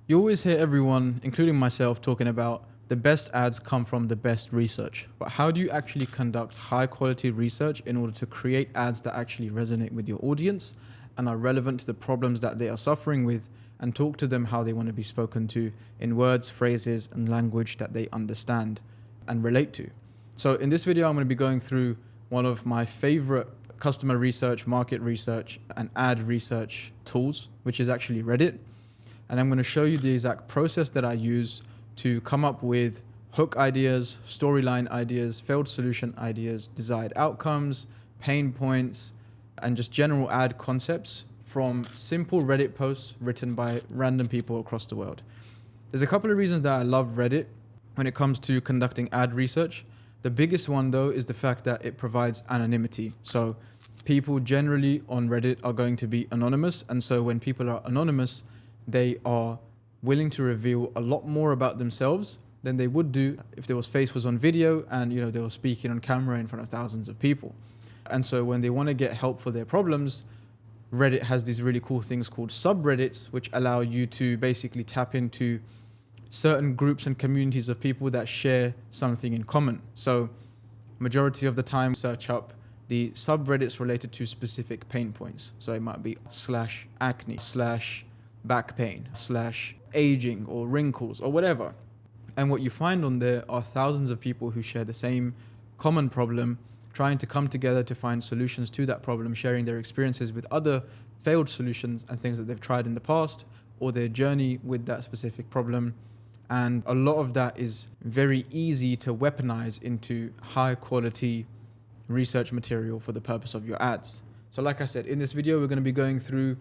You always hear everyone, including myself, talking about the best ads come from the best research. But how do you actually conduct high quality research in order to create ads that actually resonate with your audience and are relevant to the problems that they are suffering with, and talk to them how they want to be spoken to in words, phrases, and language that they understand and relate to? So in this video, I'm going to be going through one of my favorite customer research, market research, and ad research tools, which is actually Reddit. And I'm going to show you the exact process that I use to come up with hook ideas, storyline ideas, failed solution ideas, desired outcomes, pain points, and just general ad concepts from simple Reddit posts written by random people across the world. There's a couple of reasons that I love Reddit when it comes to conducting ad research. The biggest one, though, is the fact that it provides anonymity. So people generally on Reddit are going to be anonymous. And so when people are anonymous, they are willing to reveal a lot more about themselves than they would do if their face was on video and they were speaking on camera in front of thousands of people. And so when they want to get help for their problems, Reddit has these really cool things called subreddits, which allow you to basically tap into certain groups and communities of people that share something in common. So majority of the time, search up the subreddits related to specific pain points. So it might be /acne, /back pain, /aging, or wrinkles, or whatever. And what you find on there are thousands of people who share the same common problem, trying to come together to find solutions to that problem, sharing their experiences with other failed solutions and things that they've tried in the past, or their journey with that specific problem. And a lot of that is very easy to weaponize into high quality research material for the purpose of your ads. So like I said, in this video, we're going to be going through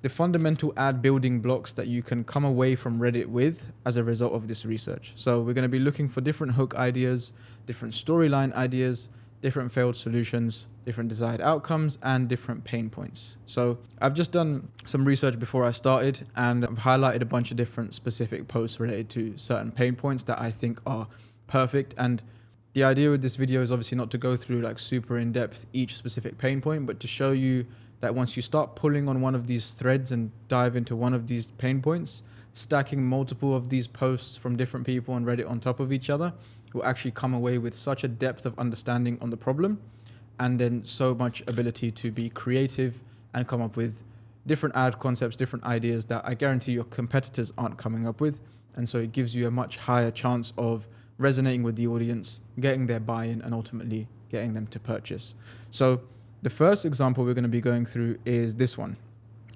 the fundamental ad building blocks that you can come away from Reddit with as a result of this research. So we're going to be looking for different hook ideas, different storyline ideas, different failed solutions, different desired outcomes, and different pain points. So I've just done some research before I started, and I've highlighted a bunch of different specific posts related to certain pain points that I think are perfect. And the idea with this video is obviously not to go through like super in depth each specific pain point, but to show you that once you start pulling on one of these threads and dive into one of these pain points, stacking multiple of these posts from different people on Reddit on top of each other will actually come away with such a depth of understanding on the problem, and then so much ability to be creative and come up with different ad concepts, different ideas that I guarantee your competitors aren't coming up with. And so it gives you a much higher chance of resonating with the audience, getting their buy-in, and ultimately getting them to purchase. So the first example we're going to be going through is this one.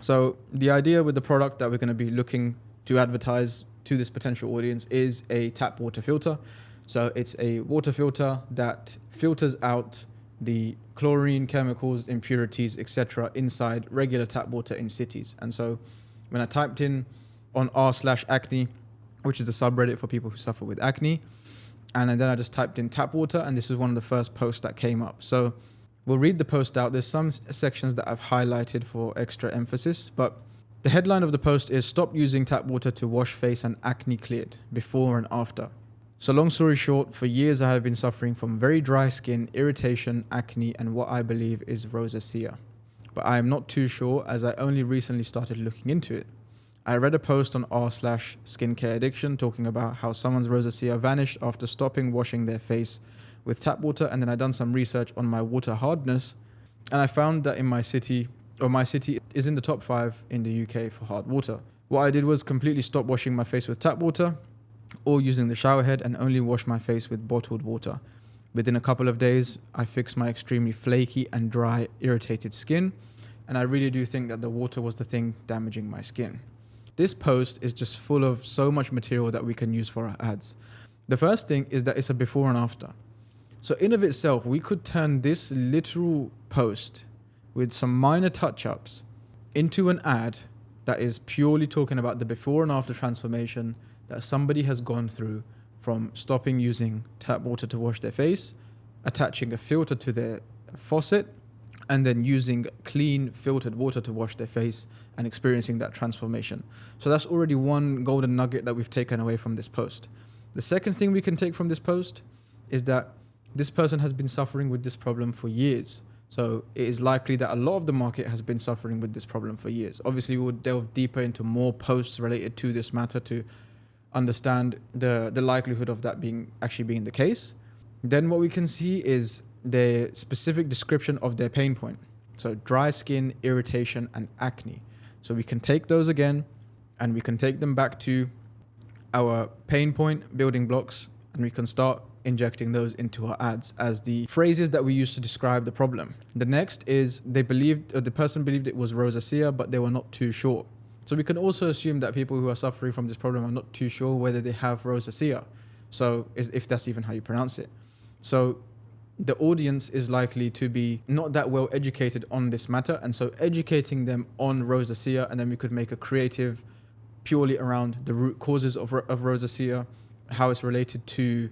So the idea with the product that we're going to be looking to advertise to this potential audience is a tap water filter. So it's a water filter that filters out the chlorine, chemicals, impurities, etc. inside regular tap water in cities. And so when I typed in on r/acne, which is a subreddit for people who suffer with acne, and then I just typed in tap water, and this is one of the first posts that came up. So we'll read the post out. There's some sections that I've highlighted for extra emphasis, but the headline of the post is "Stop using tap water to wash face and acne cleared, before and after." So long story short, for years I have been suffering from very dry skin, irritation, acne, and what I believe is rosacea. But I am not too sure, as I only recently started looking into it. I read a post on r/skincare addiction talking about how someone's rosacea vanished after stopping washing their face with tap water, and then I done some research on my water hardness, and I found that my city is in the top 5 in the UK for hard water. What I did was completely stop washing my face with tap water or using the shower head, and only wash my face with bottled water. Within a couple of days, I fixed my extremely flaky and dry, irritated skin, and I really do think that the water was the thing damaging my skin. This post is just full of so much material that we can use for our ads. The first thing is that it's a before and after. So in of itself, we could turn this literal post with some minor touch-ups into an ad that is purely talking about the before and after transformation that somebody has gone through from stopping using tap water to wash their face, attaching a filter to their faucet, and then using clean filtered water to wash their face and experiencing that transformation. So that's already one golden nugget that we've taken away from this post. The second thing we can take from this post is that this person has been suffering with this problem for years. So it is likely that a lot of the market has been suffering with this problem for years. Obviously, we will delve deeper into more posts related to this matter to understand the likelihood of that actually being the case. Then what we can see is the specific description of their pain point. So dry skin, irritation, and acne. So we can take those again and we can take them back to our pain point building blocks, and we can start injecting those into our ads as the phrases that we use to describe the problem. The next is the person believed it was rosacea, but they were not too sure. So we can also assume that people who are suffering from this problem are not too sure whether they have rosacea. So if that's even how you pronounce it. So the audience is likely to be not that well educated on this matter. And so educating them on rosacea, and then we could make a creative purely around the root causes of rosacea, how it's related to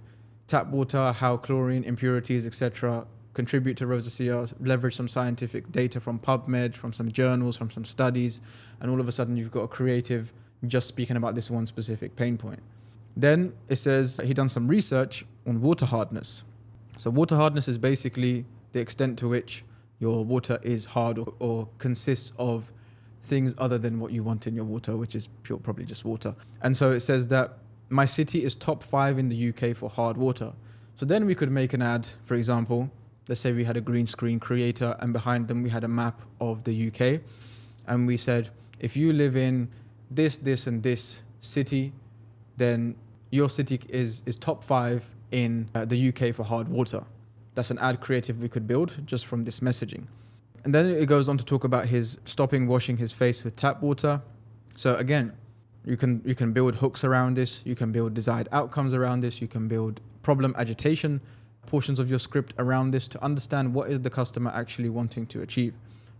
tap water, how chlorine, impurities, etc. contribute to rosacea, leverage some scientific data from PubMed, from some journals, from some studies, and all of a sudden you've got a creative just speaking about this one specific pain point. Then it says he done some research on water hardness. So water hardness is basically the extent to which your water is hard or consists of things other than what you want in your water, which is probably just water. And so it says that my city is top 5 in the UK for hard water. So then we could make an ad, for example, let's say we had a green screen creator and behind them we had a map of the UK. And we said, if you live in this and this city, then your city is top 5 in the UK for hard water. That's an ad creative we could build just from this messaging. And then it goes on to talk about his stopping washing his face with tap water. So again, you can build hooks around this, you can build desired outcomes around this, you can build problem agitation portions of your script around this to understand what is the customer actually wanting to achieve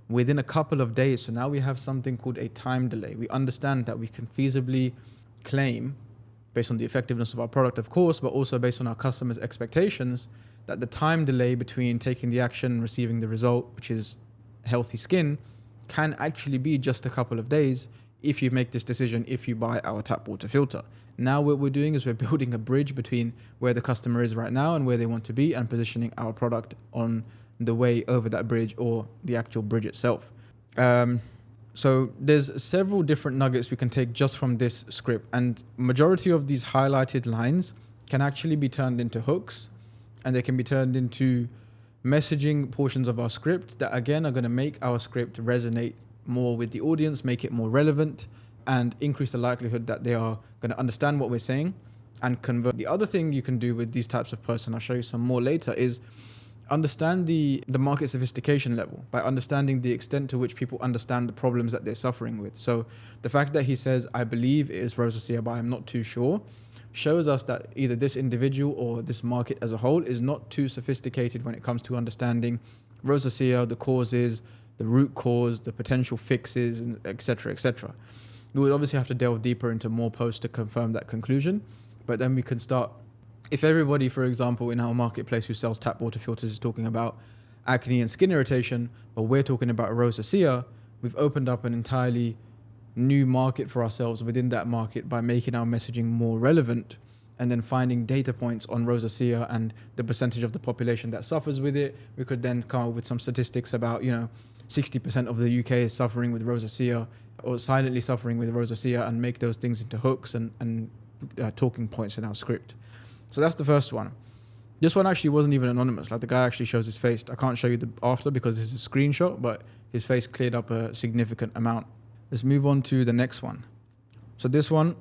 within a couple of days. So now we have something called a time delay. We understand that we can feasibly claim, based on the effectiveness of our product, of course, but also based on our customers' expectations, that the time delay between taking the action and receiving the result, which is healthy skin, can actually be just a couple of days if you make this decision, if you buy our tap water filter. Now what we're doing is we're building a bridge between where the customer is right now and where they want to be, and positioning our product on the way over that bridge or the actual bridge itself. So there's several different nuggets we can take just from this script, and majority of these highlighted lines can actually be turned into hooks, and they can be turned into messaging portions of our script that again are going to make our script resonate more with the audience, make it more relevant, and increase the likelihood that they are going to understand what we're saying and convert. The other thing you can do with these types of posts, and I'll show you some more later, is understand the market sophistication level by understanding the extent to which people understand the problems that they're suffering with. So the fact that he says, I believe it is rosacea, but I'm not too sure, shows us that either this individual or this market as a whole is not too sophisticated when it comes to understanding rosacea, the causes, the root cause, the potential fixes, etc., etc. We would obviously have to delve deeper into more posts to confirm that conclusion, but then we can start. If everybody, for example, in our marketplace who sells tap water filters is talking about acne and skin irritation, but we're talking about rosacea, we've opened up an entirely new market for ourselves within that market by making our messaging more relevant, and then finding data points on rosacea and the percentage of the population that suffers with it. We could then come up with some statistics about, 60% of the UK is suffering with rosacea or silently suffering with rosacea, and make those things into hooks and talking points in our script. So that's the first one. This one actually wasn't even anonymous. Like, the guy actually shows his face. I can't show you the after because this is a screenshot, but his face cleared up a significant amount. Let's move on to the next one. So this one,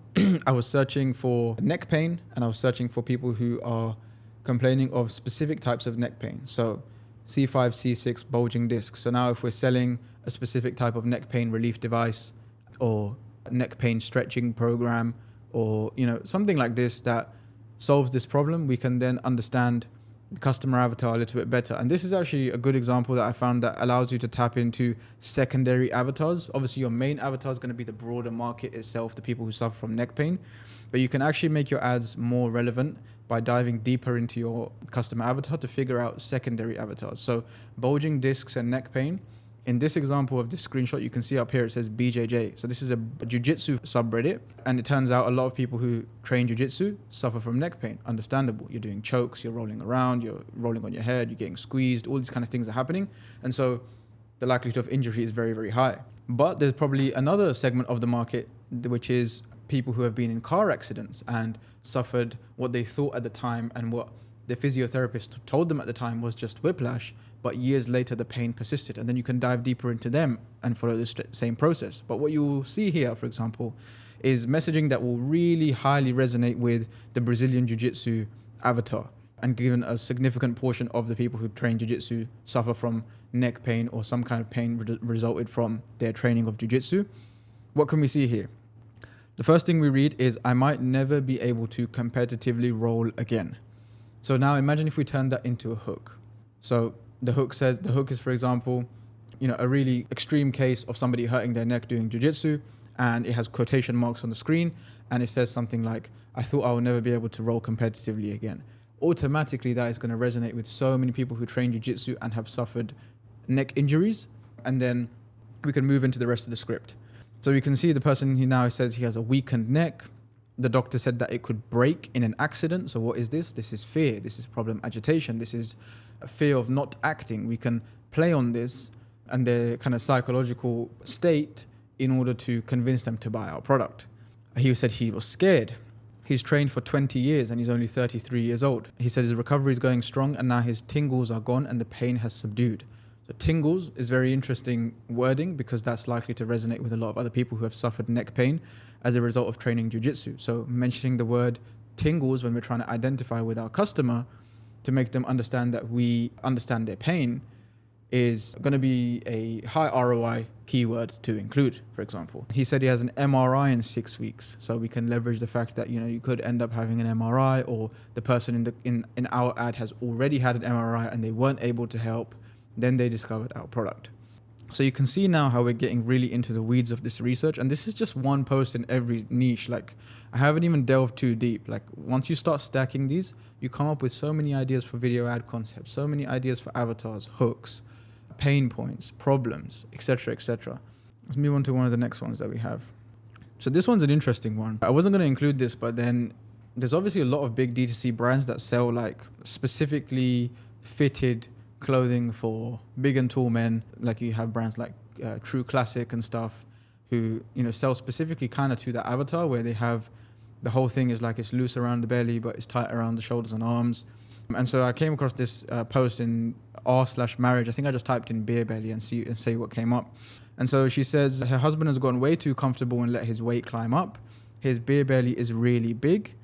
I was searching for neck pain, and I was searching for people who are complaining of specific types of neck pain. So C5, C6 bulging discs. So now if we're selling a specific type of neck pain relief device or neck pain stretching program, or something like this that solves this problem, we can then understand the customer avatar a little bit better. And this is actually a good example that I found that allows you to tap into secondary avatars. Obviously, your main avatar is going to be the broader market itself, the people who suffer from neck pain. But you can actually make your ads more relevant by diving deeper into your customer avatar to figure out secondary avatars. So bulging discs and neck pain In this example of this screenshot, you can see up here, it says BJJ. So this is a jiu-jitsu subreddit. And it turns out a lot of people who train jiu-jitsu suffer from neck pain. Understandable. You're doing chokes, you're rolling around, you're rolling on your head, you're getting squeezed, all these kind of things are happening. And so the likelihood of injury is very, very high. But there's probably another segment of the market, which is people who have been in car accidents and suffered what they thought at the time and what the physiotherapist told them at the time was just whiplash, but years later the pain persisted. And then you can dive deeper into them and follow the same process. But what you will see here, for example, is messaging that will really highly resonate with the Brazilian Jiu-Jitsu avatar. And given a significant portion of the people who train Jiu-Jitsu suffer from neck pain or some kind of pain resulted from their training of Jiu-Jitsu, what can we see here? The first thing we read is, I might never be able to competitively roll again. So now imagine if we turn that into a hook. So the hook is, for example, a really extreme case of somebody hurting their neck doing jiu-jitsu, and it has quotation marks on the screen, and it says something like, I thought I would never be able to roll competitively again. Automatically, that is going to resonate with so many people who train jiu-jitsu and have suffered neck injuries. And then we can move into the rest of the script. So you can see the person who now says he has a weakened neck. The doctor said that it could break in an accident. So what is this? This is fear. This is problem agitation. This is a fear of not acting. We can play on this and their kind of psychological state in order to convince them to buy our product. He said he was scared. He's trained for 20 years and he's only 33 years old. He said his recovery is going strong and now his tingles are gone and the pain has subdued. So tingles is very interesting wording because that's likely to resonate with a lot of other people who have suffered neck pain as a result of training jiu-jitsu. So mentioning the word tingles when we're trying to identify with our customer to make them understand that we understand their pain is going to be a high ROI keyword to include, for example. He said he has an MRI in 6 weeks. So we can leverage the fact that, you could end up having an MRI, or the person in our ad has already had an MRI and they weren't able to help. Then they discovered our product. So you can see now how we're getting really into the weeds of this research. And this is just one post in every niche. Like, I haven't even delved too deep. Like, once you start stacking these, you come up with so many ideas for video ad concepts, so many ideas for avatars, hooks, pain points, problems, etc., etc. Let's move on to one of the next ones that we have. So this one's an interesting one. I wasn't going to include this, but then there's obviously a lot of big D2C brands that sell like specifically fitted clothing for big and tall men. Like you have brands like True Classic and stuff who sell specifically kind of to that avatar, where they have the whole thing is like it's loose around the belly but it's tight around the shoulders and arms. And so I came across this post in r/marriage. I think I just typed in beer belly and say what came up. And so she says her husband has gotten way too comfortable and let his weight climb up. His beer belly is really big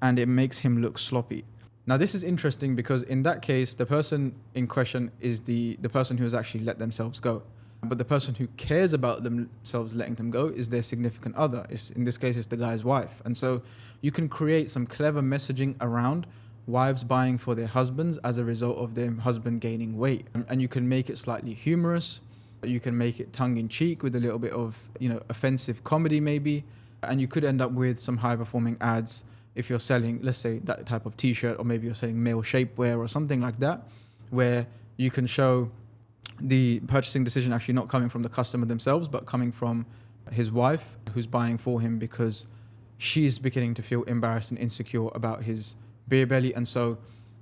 and it makes him look sloppy. Now, this is interesting because in that case, the person in question is the person who has actually let themselves go. But the person who cares about themselves letting them go is their significant other. In this case, it's the guy's wife. And so you can create some clever messaging around wives buying for their husbands as a result of their husband gaining weight. And you can make it slightly humorous. You can make it tongue-in-cheek with a little bit of, offensive comedy maybe. And you could end up with some high-performing ads if you're selling, let's say, that type of t-shirt, or maybe you're selling male shapewear or something like that, where you can show the purchasing decision actually not coming from the customer themselves, but coming from his wife who's buying for him because she's beginning to feel embarrassed and insecure about his beer belly. And so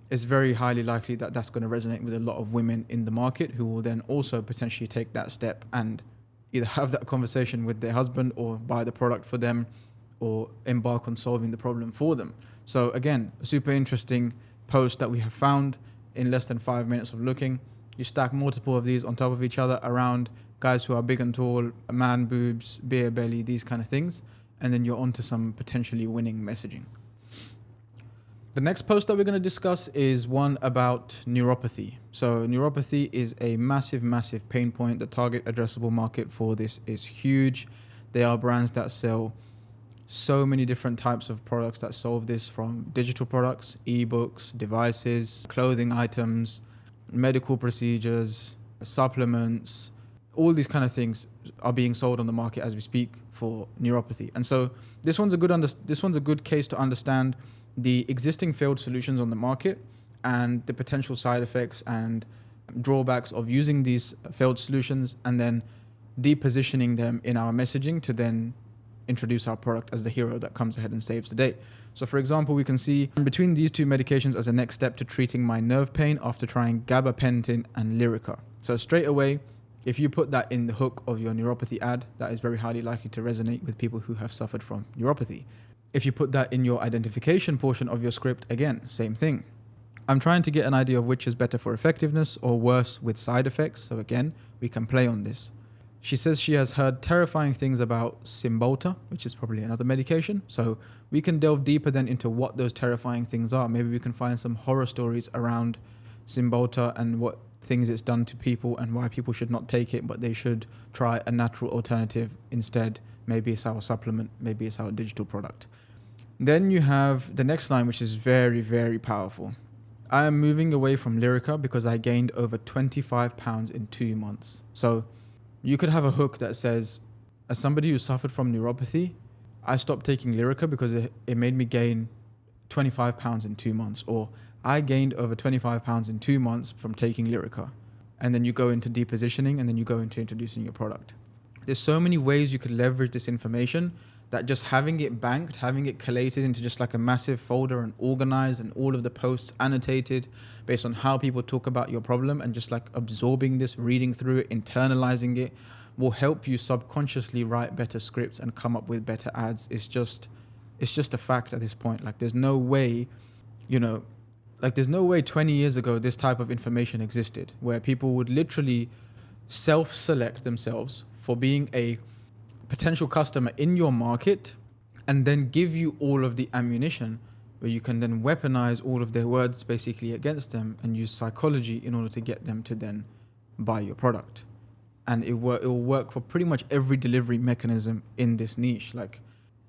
it's very highly likely that that's going to resonate with a lot of women in the market who will then also potentially take that step and either have that conversation with their husband or buy the product for them or embark on solving the problem for them. So again, a super interesting post that we have found in less than 5 minutes of looking. You stack multiple of these on top of each other around guys who are big and tall, man boobs, beer belly, these kind of things, and then you're onto some potentially winning messaging. The next post that we're going to discuss is one about neuropathy. So neuropathy is a massive, massive pain point. The target addressable market for this is huge. There are brands that sell so many different types of products that solve this, from digital products, ebooks, devices, clothing items, medical procedures, supplements. All these kind of things are being sold on the market as we speak for neuropathy. And so this one's a good case to understand the existing failed solutions on the market and the potential side effects and drawbacks of using these failed solutions and then depositioning them in our messaging to then introduce our product as the hero that comes ahead and saves the day. So for example, we can see between these two medications as a next step to treating my nerve pain after trying gabapentin and Lyrica. So straight away, if you put that in the hook of your neuropathy ad, that is very highly likely to resonate with people who have suffered from neuropathy. If you put that in your identification portion of your script, again, same thing. I'm trying to get an idea of which is better for effectiveness or worse with side effects. So again, we can play on this. She says she has heard terrifying things about Cymbalta, which is probably another medication. So we can delve deeper then into what those terrifying things are. Maybe we can find some horror stories around Cymbalta and what things it's done to people and why people should not take it, but they should try a natural alternative instead. Maybe it's our supplement, maybe it's our digital product. Then you have the next line, which is very, very powerful. I am moving away from Lyrica because I gained over 25 pounds in 2 months. So you could have a hook that says, as somebody who suffered from neuropathy, I stopped taking Lyrica because it made me gain 25 pounds in 2 months. Or I gained over 25 pounds in 2 months from taking Lyrica. And then you go into depositioning and then you go into introducing your product. There's so many ways you could leverage this information that just having it banked, having it collated into just like a massive folder and organized and all of the posts annotated based on how people talk about your problem and just like absorbing this, reading through it, internalizing it will help you subconsciously write better scripts and come up with better ads. It's just a fact at this point. Like there's no way, there's no way 20 years ago this type of information existed where people would literally self-select themselves for being a potential customer in your market and then give you all of the ammunition where you can then weaponize all of their words basically against them and use psychology in order to get them to then buy your product. And it will work for pretty much every delivery mechanism in this niche. Like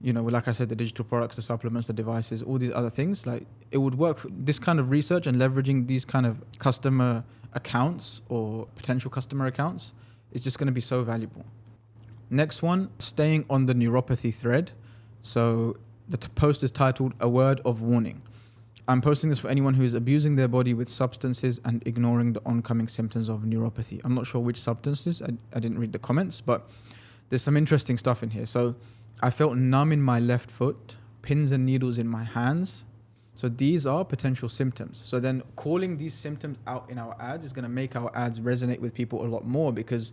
I said, the digital products, the supplements, the devices, all these other things, like it would work. This kind of research and leveraging these kind of customer accounts or potential customer accounts is just going to be so valuable. Next one, staying on the neuropathy thread. So the post is titled A Word of Warning. I'm posting this for anyone who is abusing their body with substances and ignoring the oncoming symptoms of neuropathy. I'm not sure which substances. I didn't read the comments, but there's some interesting stuff in here. So I felt numb in my left foot, pins and needles in my hands. So these are potential symptoms. So then calling these symptoms out in our ads is going to make our ads resonate with people a lot more, because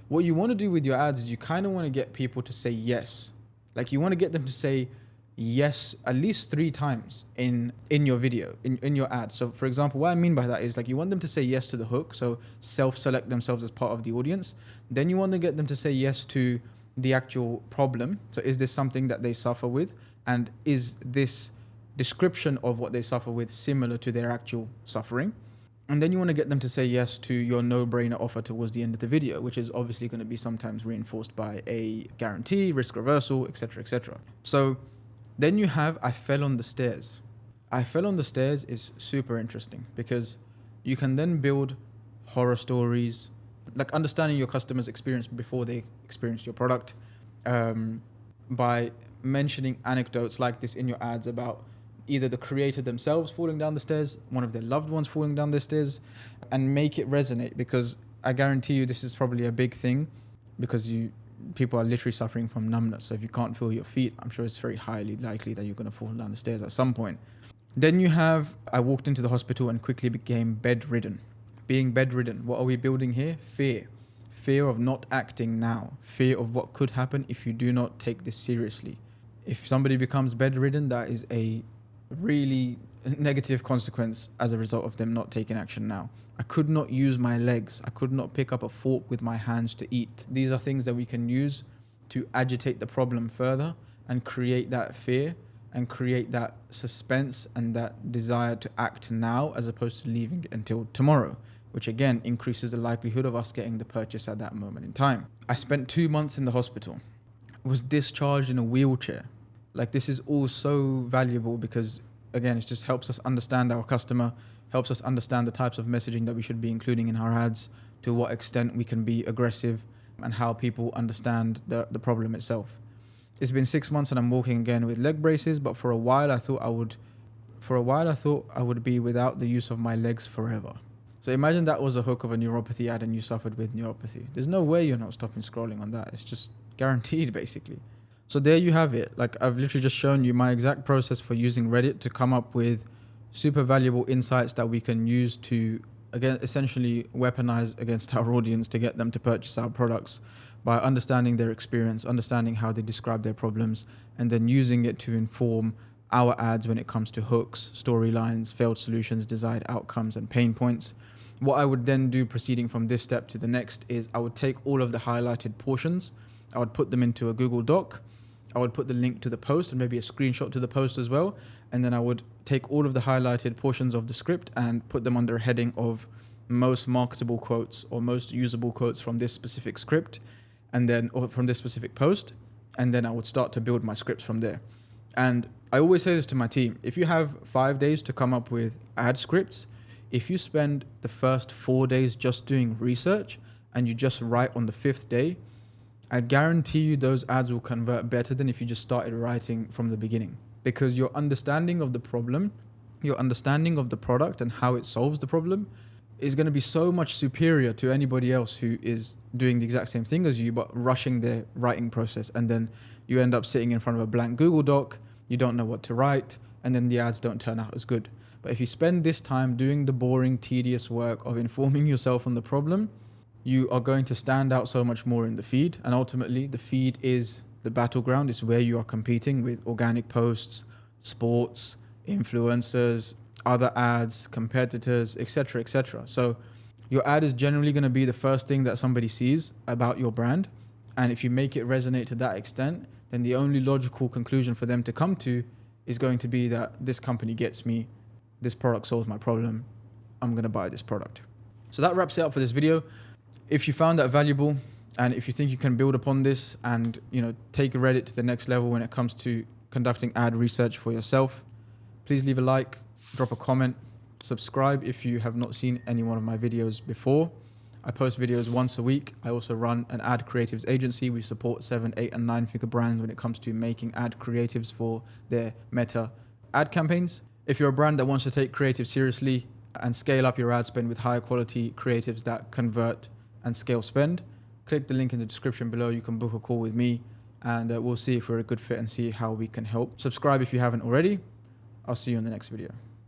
what you want to do with your ads is you kind of want to get people to say yes. Like you want to get them to say yes at least 3 times in your video, in your ad. So for example, what I mean by that is like you want them to say yes to the hook. So self-select themselves as part of the audience. Then you want to get them to say yes to the actual problem. So is this something that they suffer with? And is this description of what they suffer with similar to their actual suffering? And then you want to get them to say yes to your no-brainer offer towards the end of the video, which is obviously going to be sometimes reinforced by a guarantee, risk reversal, etc., etc. So then you have I fell on the stairs. I fell on the stairs is super interesting because you can then build horror stories, like understanding your customer's experience before they experience your product, by mentioning anecdotes like this in your ads about either the creator themselves falling down the stairs, one of their loved ones falling down the stairs, and make it resonate, because I guarantee you this is probably a big thing because people are literally suffering from numbness. So if you can't feel your feet, I'm sure it's very highly likely that you're going to fall down the stairs at some point. Then you have, I walked into the hospital and quickly became bedridden. Being bedridden, what are we building here? Fear. Fear of not acting now. Fear of what could happen if you do not take this seriously. If somebody becomes bedridden, that is a really negative consequence as a result of them not taking action now. I could not use my legs. I could not pick up a fork with my hands to eat. These are things that we can use to agitate the problem further and create that fear and create that suspense and that desire to act now as opposed to leaving it until tomorrow, which again increases the likelihood of us getting the purchase at that moment in time. I spent 2 months in the hospital, was discharged in a wheelchair. Like this is all so valuable because again, it just helps us understand our customer, helps us understand the types of messaging that we should be including in our ads, to what extent we can be aggressive, and how people understand the problem itself. It's been 6 months and I'm walking again with leg braces, but for a while I thought I would be without the use of my legs forever. So imagine that was a hook of a neuropathy ad and you suffered with neuropathy. There's no way you're not stopping scrolling on that. It's just guaranteed, basically. So there you have it. Like, I've literally just shown you my exact process for using Reddit to come up with super valuable insights that we can use to, again, essentially weaponize against our audience to get them to purchase our products by understanding their experience, understanding how they describe their problems, and then using it to inform our ads when it comes to hooks, storylines, failed solutions, desired outcomes, and pain points. What I would then do proceeding from this step to the next is I would take all of the highlighted portions, I would put them into a Google Doc, I would put the link to the post and maybe a screenshot to the post as well, and then I would take all of the highlighted portions of the script and put them under a heading of most marketable quotes or most usable quotes from this specific script, and then or from this specific post, and then I would start to build my scripts from there. And I always say this to my team: if you have 5 days to come up with ad scripts, if you spend the first 4 days just doing research and you just write on the 5th day, I guarantee you those ads will convert better than if you just started writing from the beginning, because your understanding of the problem, your understanding of the product and how it solves the problem is going to be so much superior to anybody else who is doing the exact same thing as you but rushing their writing process, and then you end up sitting in front of a blank Google Doc, you don't know what to write, and then the ads don't turn out as good. But if you spend this time doing the boring, tedious work of informing yourself on the problem, you are going to stand out so much more in the feed. And ultimately, the feed is the battleground. It's where you are competing with organic posts, sports, influencers, other ads, competitors, etc., etc. So your ad is generally going to be the first thing that somebody sees about your brand. And if you make it resonate to that extent, then the only logical conclusion for them to come to is going to be that this company gets me, this product solves my problem, I'm going to buy this product. So that wraps it up for this video. If you found that valuable, and if you think you can build upon this and, take Reddit to the next level when it comes to conducting ad research for yourself, please leave a like, drop a comment, subscribe if you have not seen any one of my videos before. I post videos once a week. I also run an ad creatives agency. We support 7, 8, and 9-figure brands when it comes to making ad creatives for their Meta ad campaigns. If you're a brand that wants to take creative seriously and scale up your ad spend with higher quality creatives that convert and scale spend, click the link in the description below. You can book a call with me, and we'll see if we're a good fit and see how we can help. Subscribe if you haven't already. I'll see you in the next video.